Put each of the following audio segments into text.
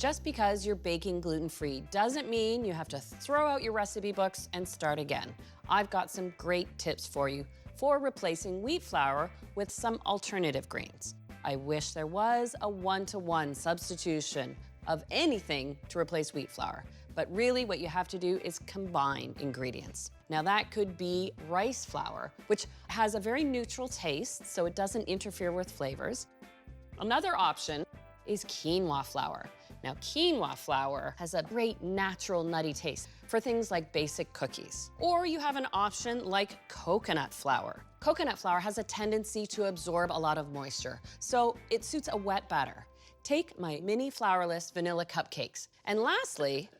Just because you're baking gluten-free doesn't mean you have to throw out your recipe books and start again. I've got some great tips for you for replacing wheat flour with some alternative grains. I wish there was a one-to-one substitution of anything to replace wheat flour, but really what you have to do is combine ingredients. Now that could be rice flour, which has a very neutral taste, so it doesn't interfere with flavors. Another option is quinoa flour. Now, quinoa flour has a great natural nutty taste for things like basic cookies. Or you have an option like coconut flour. Coconut flour has a tendency to absorb a lot of moisture, so it suits a wet batter. Take my mini flourless vanilla cupcakes. And lastly,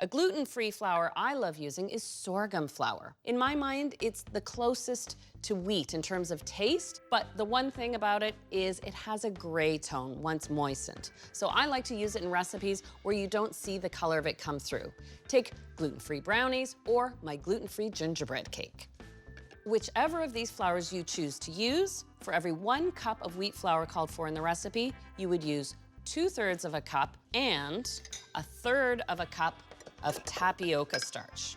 a gluten-free flour I love using is sorghum flour. In my mind, it's the closest to wheat in terms of taste, but the one thing about it is it has a gray tone once moistened. So I like to use it in recipes where you don't see the color of it come through. Take gluten-free brownies or my gluten-free gingerbread cake. Whichever of these flours you choose to use, for every 1 cup of wheat flour called for in the recipe, you would use 2/3 of a cup and 1/3 of a cup of tapioca starch.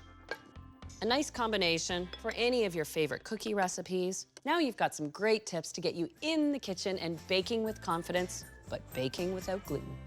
A nice combination for any of your favorite cookie recipes. Now you've got some great tips to get you in the kitchen and baking with confidence, but baking without gluten.